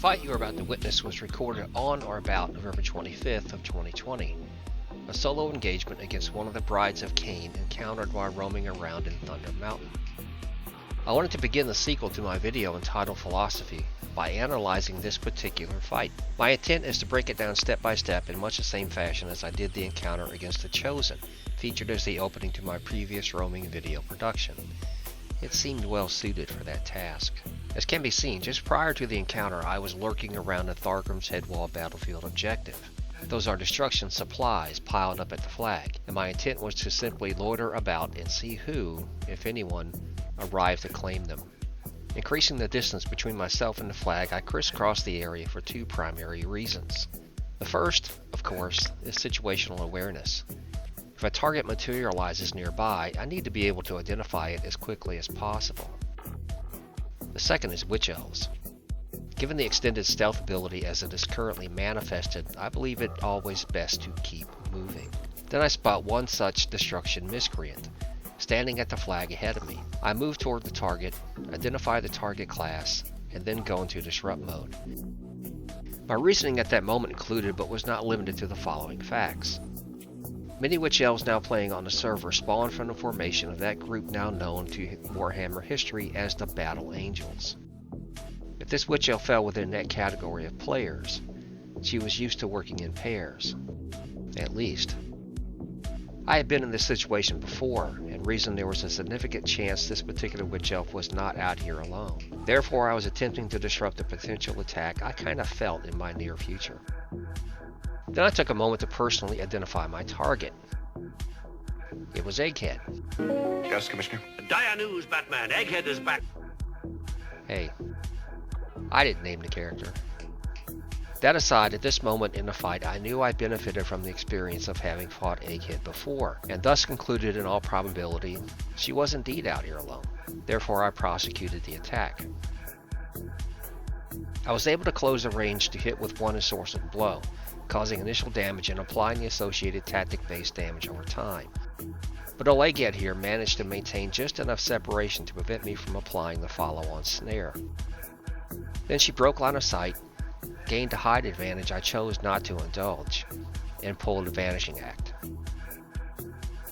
fight you are about to witness was recorded on or about November 25th of 2020. A solo engagement against one of the Brides of Cain encountered while roaming around in Thunder Mountain. I wanted to begin the sequel to my video entitled Philosophy by analyzing this particular fight. My intent is to break it down step by step in much the same fashion as I did the encounter against the Chosen, featured as the opening to my previous roaming video production. It seemed well suited for that task. As can be seen, just prior to the encounter I was lurking around the Thargrim's Headwall battlefield objective. Those are destruction supplies piled up at the flag, and my intent was to simply loiter about and see who, if anyone, arrived to claim them. Increasing the distance between myself and the flag, I crisscrossed the area for two primary reasons. The first, of course, is situational awareness. If a target materializes nearby, I need to be able to identify it as quickly as possible. The second is Witch Elves. Given the extended stealth ability as it is currently manifested, I believe it always best to keep moving. Then I spot one such destruction miscreant, standing at the flag ahead of me. I move toward the target, identify the target class, and then go into disrupt mode. My reasoning at that moment included but was not limited to the following facts. Many Witch Elves now playing on the server spawned from the formation of that group now known to Warhammer history as the Battle Angels. If this Witch Elf fell within that category of players, she was used to working in pairs. At least. I had been in this situation before, and reasoned there was a significant chance this particular Witch Elf was not out here alone. Therefore, I was attempting to disrupt a potential attack I kind of felt in my near future. Then I took a moment to personally identify my target. It was Egghead. Yes, Commissioner. Dire news, Batman. Egghead is back. Hey, I didn't name the character. That aside, at this moment in the fight, I knew I benefited from the experience of having fought Egghead before, and thus concluded in all probability she was indeed out here alone. Therefore, I prosecuted the attack. I was able to close the range to hit with one ensorcelled blow, causing initial damage and applying the associated tactic-based damage over time. But Egghead here managed to maintain just enough separation to prevent me from applying the follow-on snare. Then she broke line of sight, gained a height advantage I chose not to indulge, and pulled a vanishing act.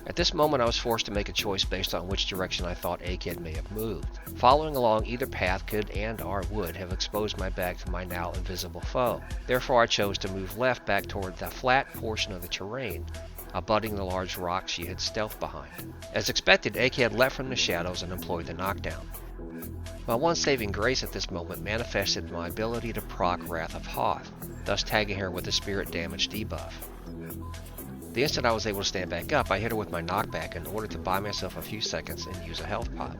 At this moment I was forced to make a choice based on which direction I thought Egghead may have moved. Following along either path could and/or would have exposed my back to my now invisible foe. Therefore I chose to move left back toward the flat portion of the terrain, abutting the large rock she had stealthed behind. As expected, Egghead leapt from the shadows and employed the knockdown. My one saving grace at this moment manifested my ability to proc Wrath of Hoth, thus tagging her with a spirit damage debuff. The instant I was able to stand back up, I hit her with my knockback in order to buy myself a few seconds and use a health pot.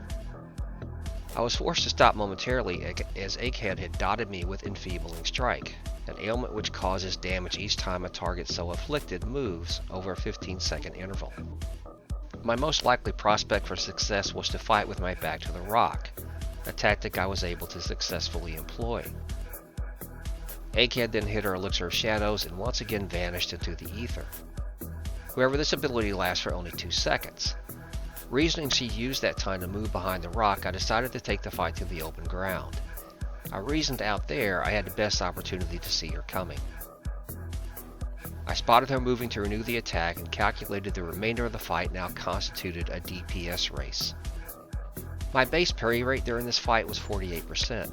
I was forced to stop momentarily as Egghead had dotted me with Enfeebling Strike, an ailment which causes damage each time a target so afflicted moves over a 15-second interval. My most likely prospect for success was to fight with my back to the rock, a tactic I was able to successfully employ. Egghead then hit her Elixir of Shadows and once again vanished into the ether. However, this ability lasts for only 2 seconds. Reasoning she used that time to move behind the rock, I decided to take the fight to the open ground. I reasoned out there I had the best opportunity to see her coming. I spotted her moving to renew the attack and calculated the remainder of the fight now constituted a DPS race. My base parry rate during this fight was 48%,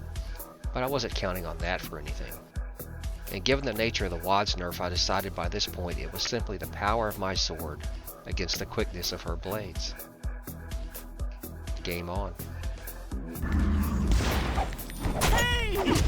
but I wasn't counting on that for anything. And given the nature of the Wad's nerf, I decided by this point it was simply the power of my sword against the quickness of her blades. Game on. Hey!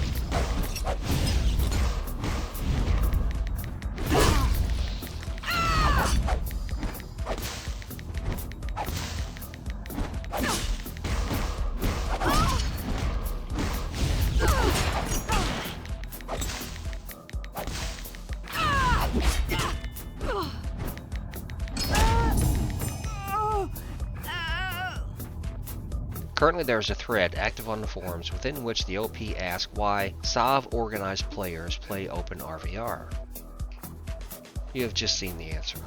Currently there is a thread active on the forums within which the OP asks why SOV organized players play Open RVR. You have just seen the answer.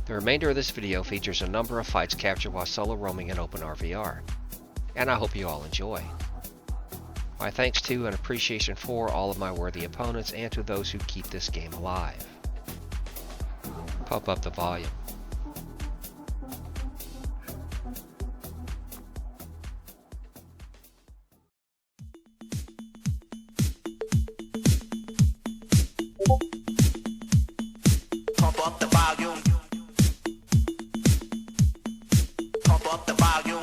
The remainder of this video features a number of fights captured while solo roaming in Open RVR, and I hope you all enjoy. My thanks to and appreciation for all of my worthy opponents and to those who keep this game alive. Pump up the volume. Pump up the volume. Pump up the volume.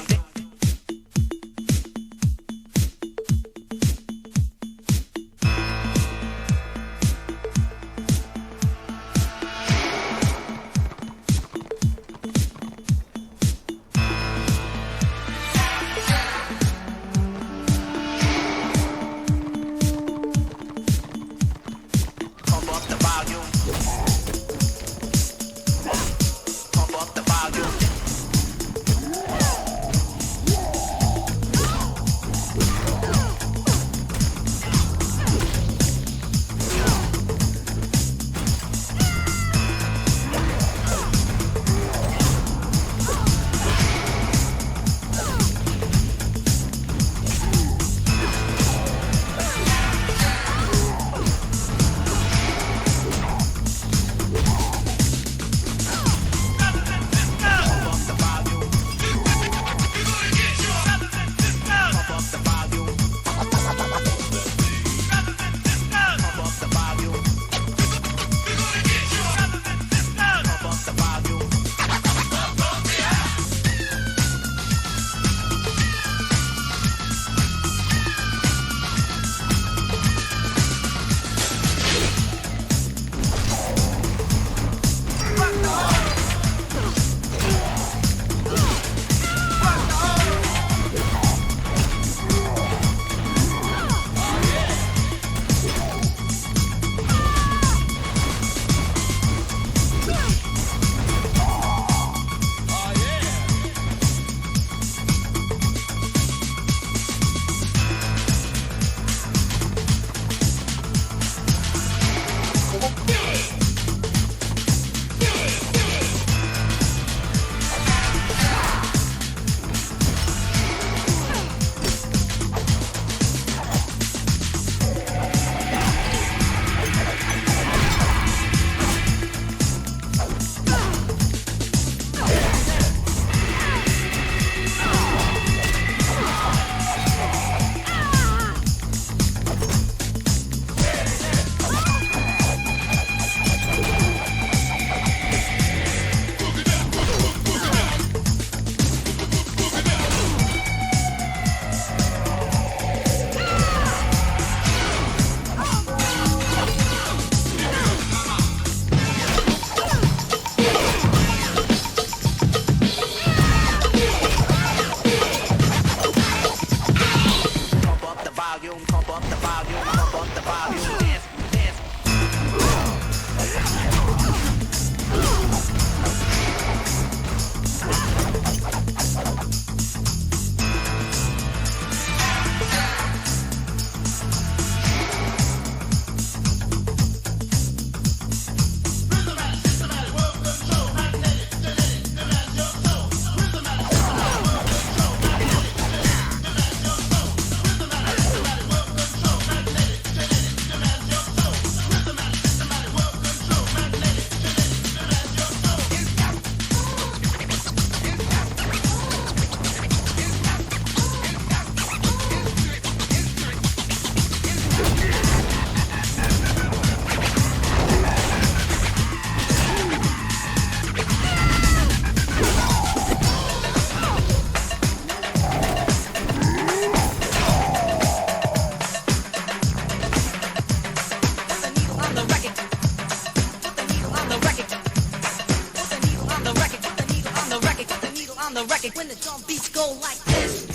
Pump up the volume. Pump up the volume. When the drum beats go like this.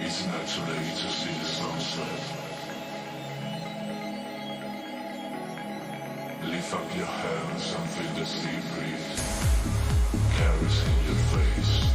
It's naturally to see the sunset. Lift up your hands and feel the sea breeze carries in your face.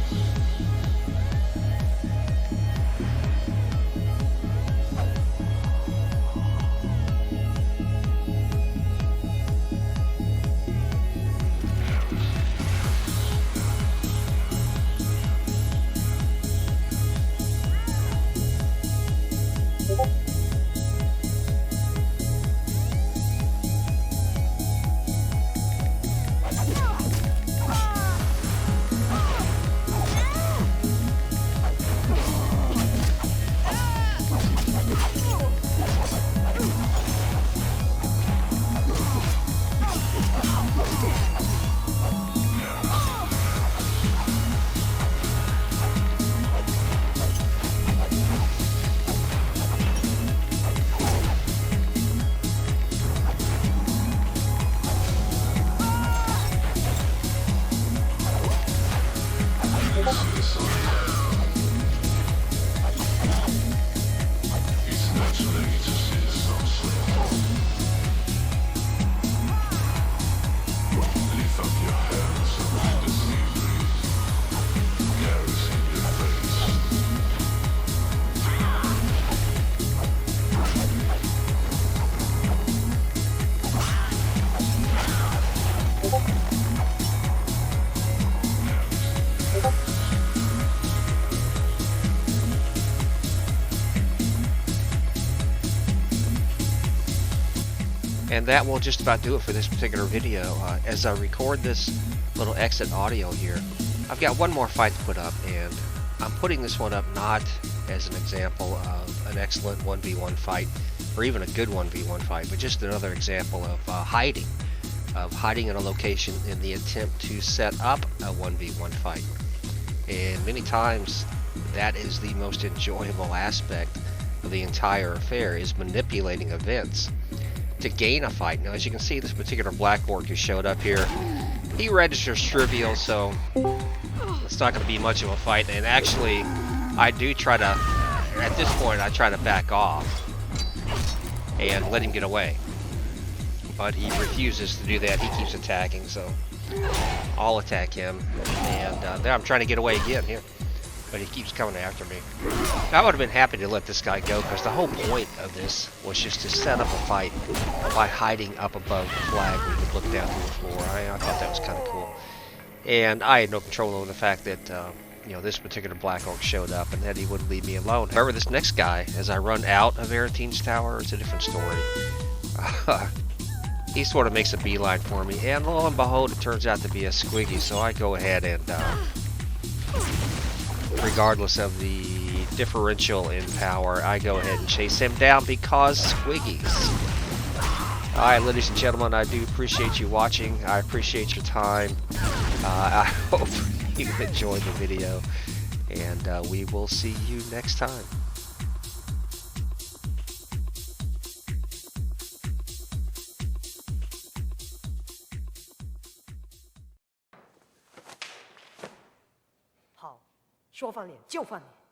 And that will just about do it for this particular video. As I record this little exit audio here, I've got one more fight to put up, and I'm putting this one up not as an example of an excellent 1v1 fight, or even a good 1v1 fight, but just another example of hiding in a location in the attempt to set up a 1v1 fight. And many times that is the most enjoyable aspect of the entire affair, is manipulating events to gain a fight. Now, as you can see, this particular black orc who showed up here, he registers trivial, so it's not going to be much of a fight. And actually, I do try to, at this point, I try to back off and let him get away. But he refuses to do that. He keeps attacking, so I'll attack him. And there I'm trying to get away again here, but he keeps coming after me. I would have been happy to let this guy go, because the whole point of this was just to set up a fight by hiding up above the flag where you could look down through the floor. I thought that was kind of cool. And I had no control over the fact that this particular black orc showed up and that he wouldn't leave me alone. However, this next guy, as I run out of Aretine's tower, it's a different story. He sort of makes a beeline for me, and lo and behold, it turns out to be a squiggy, so I go ahead and regardless of the differential in power, I go ahead and chase him down because squiggies. Alright, ladies and gentlemen, I do appreciate you watching. I appreciate your time. I hope you enjoyed the video, and we will see you next time. "好，说翻脸就翻脸。